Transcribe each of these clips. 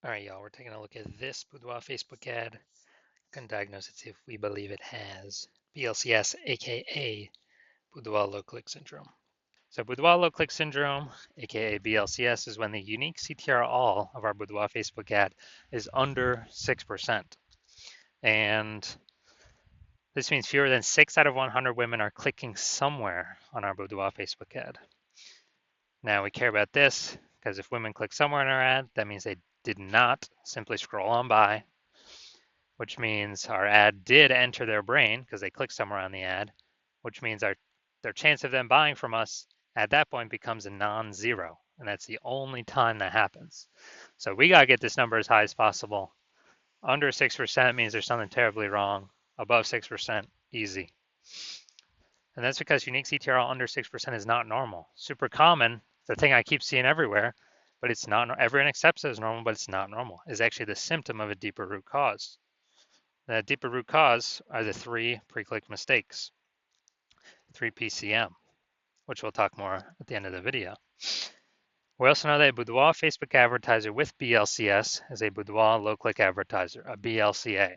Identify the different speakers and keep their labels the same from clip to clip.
Speaker 1: All right, y'all, we're taking a look at this Boudoir Facebook ad. Can diagnose it, see if we believe it has BLCS, aka Boudoir low click syndrome. So Boudoir low click syndrome, aka BLCS, is when the unique CTR all of our Boudoir Facebook ad is under 6%. And this means fewer than 6 out of 100 women are clicking somewhere on our Boudoir Facebook ad. Now we care about this because if women click somewhere in our ad, that means they did not simply scroll on by, which means our ad did enter their brain because they clicked somewhere on the ad, which means their chance of them buying from us at that point becomes a non-zero. And that's the only time that happens. So we got to get this number as high as possible. Under 6% means there's something terribly wrong. Above 6%, easy. And that's because unique CTRL under 6% is not normal. Super common, the thing I keep seeing everywhere, but it's not, everyone accepts it as normal, but it's not normal. It's actually the symptom of a deeper root cause. The deeper root cause are the 3 pre-click mistakes, 3 PCM, which we'll talk more at the end of the video. We also know that a Boudoir Facebook advertiser with BLCS is a Boudoir low-click advertiser, a BLCA.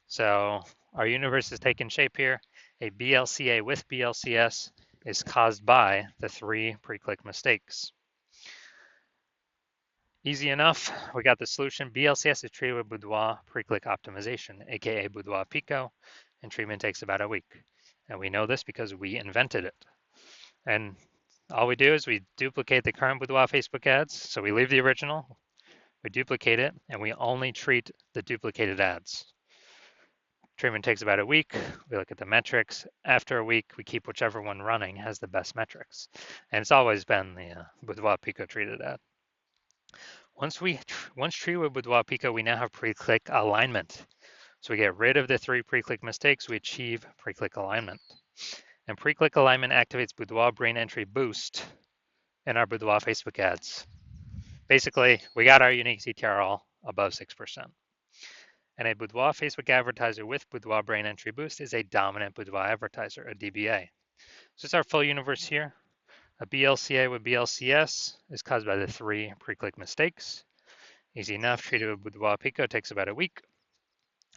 Speaker 1: So our universe is taking shape here. A BLCA with BLCS is caused by the 3 pre-click mistakes. Easy enough, we got the solution. BLCS is treated with Boudoir pre-click optimization, aka Boudoir Pico, and treatment takes about a week. And we know this because we invented it. And all we do is we duplicate the current Boudoir Facebook ads. So we leave the original, we duplicate it, and we only treat the duplicated ads. Treatment takes about a week. We look at the metrics. After a week, we keep whichever one running has the best metrics. And it's always been the Boudoir Pico treated ad. Once treated with Boudoir Pico, we now have pre-click alignment. So we get rid of the 3 pre-click mistakes, we achieve pre-click alignment. And pre-click alignment activates Boudoir brain entry boost in our Boudoir Facebook ads. Basically, we got our unique CTR all above 6%. And a Boudoir Facebook advertiser with Boudoir brain entry boost is a dominant Boudoir advertiser, a DBA. So it's our full universe here. A BLCA with BLCS is caused by the 3 pre-click mistakes. Easy enough, treated with Boudoir Pico takes about a week.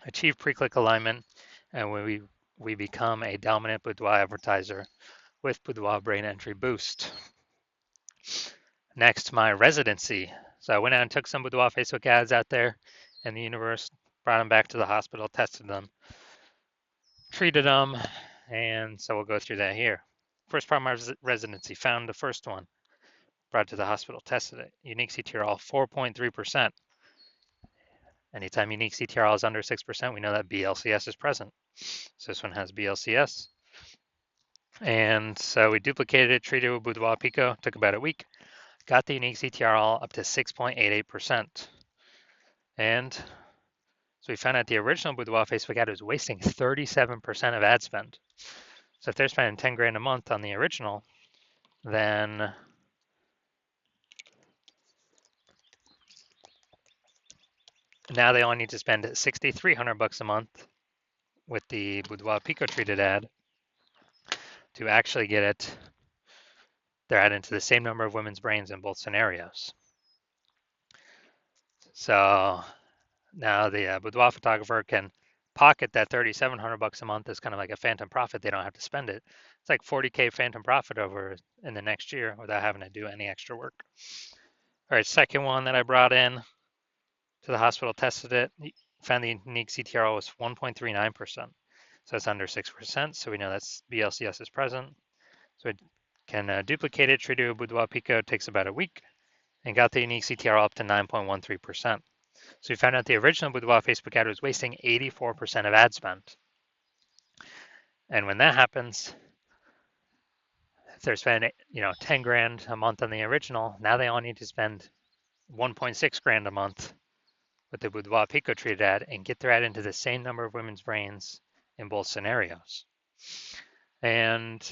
Speaker 1: Achieve pre-click alignment, and we become a dominant Boudoir advertiser with Boudoir brain entry boost. Next, my residency. So I went out and took some Boudoir Facebook ads out there in the universe, brought them back to the hospital, tested them, treated them, and so we'll go through that here. First part of my residency, found the first one, brought it to the hospital, tested it. Unique CTRL 4.3%. Anytime unique CTRL is under 6%, we know that BLCS is present. So this one has BLCS. And so we duplicated it, treated it with Boudoir Pico, took about a week, got the unique CTRL up to 6.88%. And so we found out the original Boudoir Facebook ad was wasting 37% of ad spend. So if they're spending 10 grand a month on the original, then now they only need to spend 6,300 bucks a month with the Boudoir Pico treated ad to actually get their ad into the same number of women's brains in both scenarios. So now the Boudoir photographer can pocket that 3,700 bucks a month as kind of like a phantom profit. They don't have to spend it. It's like 40K phantom profit over in the next year without having to do any extra work. All right, second one that I brought in to the hospital, tested it, found the unique CTRL was 1.39%. So it's under 6%. So we know that's BLCS is present. So it can duplicate it, treat it with Boudoir Pico, takes about a week, and got the unique CTRL up to 9.13%. So we found out the original Boudoir Facebook ad was wasting 84% of ad spend. And when that happens, if they're spending 10 grand a month on the original, now they all need to spend 1.6 grand a month with the Boudoir Pico treated ad and get their ad into the same number of women's brains in both scenarios. And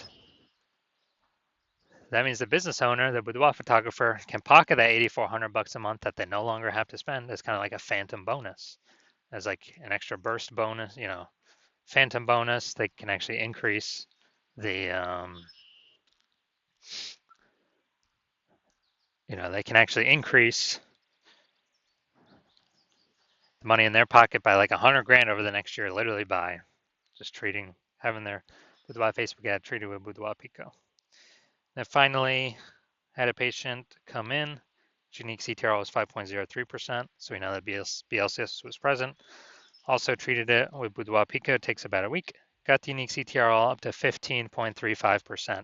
Speaker 1: that means the business owner, the Boudoir photographer, can pocket that 8,400 bucks a month that they no longer have to spend as kind of like a phantom bonus, as like an extra burst bonus, phantom bonus. They can actually increase the, they can actually increase money in their pocket by like 100 grand over the next year, literally by just having their Boudoir Facebook ad treated with Boudoir Pico. Then finally, had a patient come in. Unique CTRL was 5.03%, so we know that BLCS was present. Also treated it with Boudoir Pico. It takes about a week. Got the unique CTRL up to 15.35%.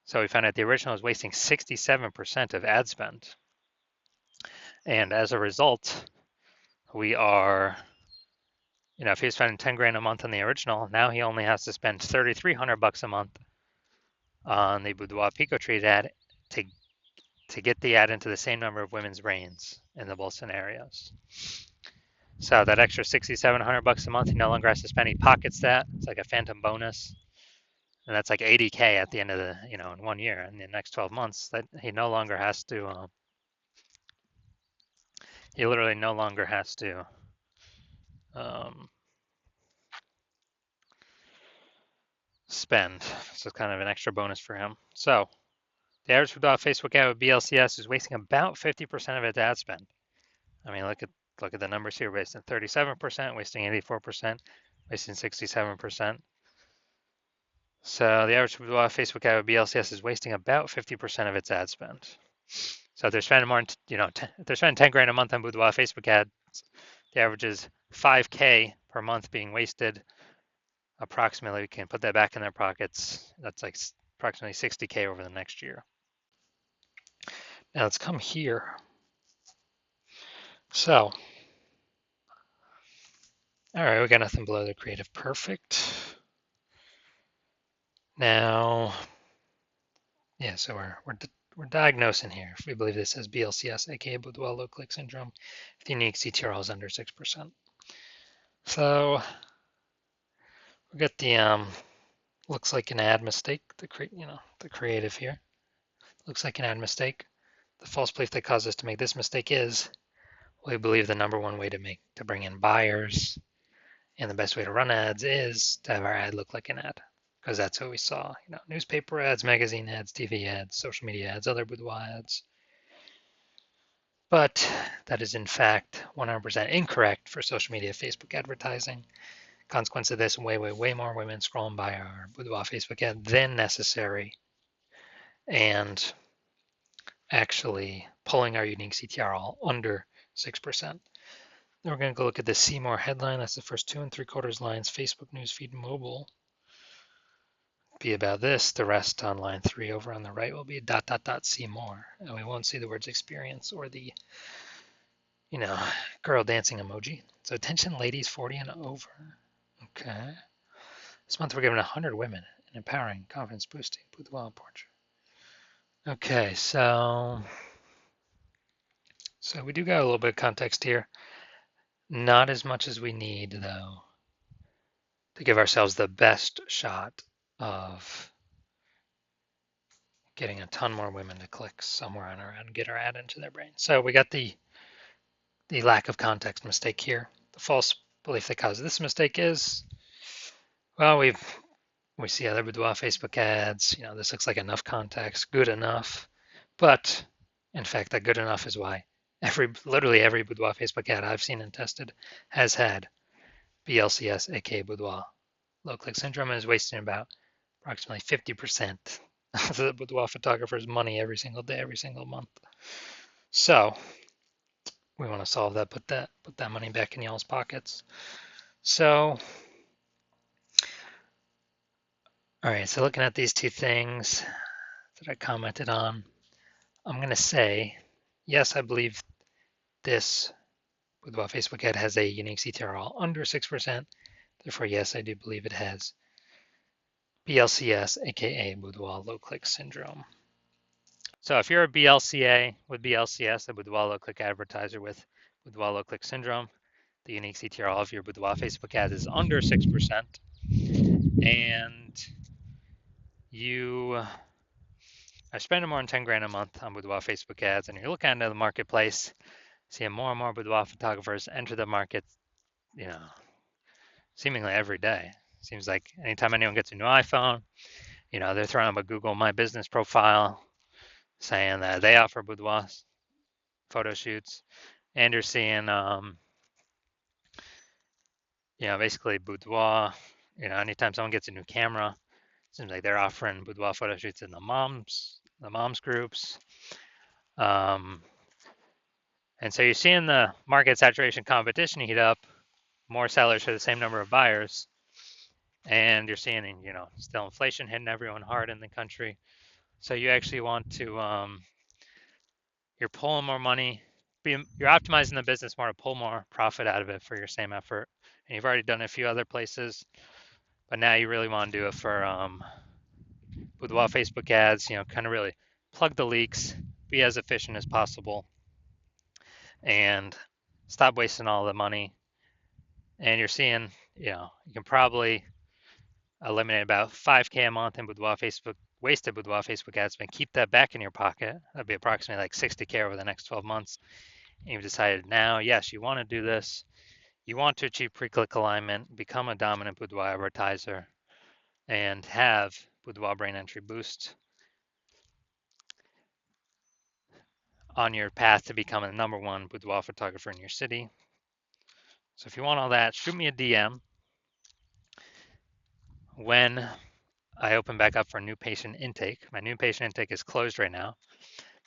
Speaker 1: So we found out the original was wasting 67% of ad spend. And as a result, we are, if he was spending 10 grand a month on the original, now he only has to spend 3,300 bucks a month on the Boudoir Pico treated ad to get the ad into the same number of women's brains in the both scenarios. So that extra 6,700 bucks a month, he no longer has to spend. He pockets that. It's like a phantom bonus, and that's like 80K at the end of the, in 1 year. In the next 12 months, that he no longer has to. He literally no longer has to. Spend. So it's kind of an extra bonus for him. So the average Facebook ad with BLCS is wasting about 50% of its ad spend. I mean, look at the numbers here, wasting 37%, wasting 84%, wasting 67%. So the average Facebook ad with BLCS is wasting about 50% of its ad spend. So if they're spending more, if they're spending 10 grand a month on Boudoir Facebook ads, the average is 5K per month being wasted. Approximately, we can put that back in their pockets. That's like approximately 60K over the next year. Now let's come here. So, all right, we got nothing below the creative perfect. Now, yeah, so we're diagnosing here. If we believe this as BLCS, aka Boudoir low click syndrome, if the unique CTRL is under 6%. So we got the looks like an ad mistake. The creative here looks like an ad mistake. The false belief that caused us to make this mistake is we believe the number one way to bring in buyers and the best way to run ads is to have our ad look like an ad, because that's what we saw. Newspaper ads, magazine ads, TV ads, social media ads, other boudoir ads. But that is in fact 100% incorrect for social media Facebook advertising. Consequence of this, way more women scrolling by our Boudoir Facebook ad than necessary, and actually pulling our unique CTRL under 6%. Then we're going to go look at the See More headline. That's the first 2 3/4 lines. Facebook newsfeed mobile be about this. The rest on line 3 over on the right will be ... see more. And we won't see the words experience or the girl dancing emoji. So attention ladies 40 and over. Okay. This month we're giving 100 women an empowering, confidence boosting boudoir portrait. Okay, so we do got a little bit of context here. Not as much as we need, though, to give ourselves the best shot of getting a ton more women to click somewhere on our ad and get our ad into their brain. So we got the lack of context mistake here. The false belief that caused this mistake is, well, we see other boudoir Facebook ads. This looks like enough context, good enough. But in fact, that good enough is why literally every boudoir Facebook ad I've seen and tested has had BLCS, aka Boudoir low click syndrome, and is wasting about approximately 50% of the boudoir photographer's money every single day, every single month. So we want to solve that, put that money back in y'all's pockets. So, all right, so looking at these two things that I commented on, I'm going to say, yes, I believe this Boudoir Facebook ad has a unique CTRL under 6%. Therefore, yes, I do believe it has BLCS, aka Boudoir low click syndrome. So if you're a BLCA with BLCS, a Boudoir low click advertiser with Boudoir low click syndrome, the unique CTRL of your Boudoir Facebook ad is under 6%, and you are spending more than 10 grand a month on Boudoir Facebook ads, and you're looking into the marketplace, seeing more and more boudoir photographers enter the market, seemingly every day. Seems like anytime anyone gets a new iPhone, they're throwing up a Google My Business profile saying that they offer boudoir photo shoots, and you're seeing basically Boudoir, anytime someone gets a new camera, seems like they're offering boudoir photo shoots in the moms groups. Um, and so you're seeing the market saturation competition heat up, more sellers for the same number of buyers. And you're seeing, still inflation hitting everyone hard in the country. So you actually want to, you're pulling more money, you're optimizing the business more to pull more profit out of it for your same effort. And you've already done it a few other places, but now you really want to do it for Boudoir Facebook ads, kind of really plug the leaks, be as efficient as possible, and stop wasting all the money. And you're seeing, you can probably eliminate about 5K a month in Boudoir Facebook, wasted Boudoir Facebook ads, and keep that back in your pocket. That'd be approximately like 60K over the next 12 months. And you've decided now, yes, you want to do this. You want to achieve pre-click alignment, become a dominant Boudoir advertiser, and have Boudoir Brain Entry Boost on your path to becoming the number one boudoir photographer in your city. So if you want all that, shoot me a DM when I open back up for new patient intake. My new patient intake is closed right now,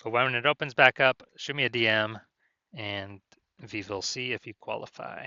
Speaker 1: but when it opens back up, shoot me a DM and we will see if you qualify.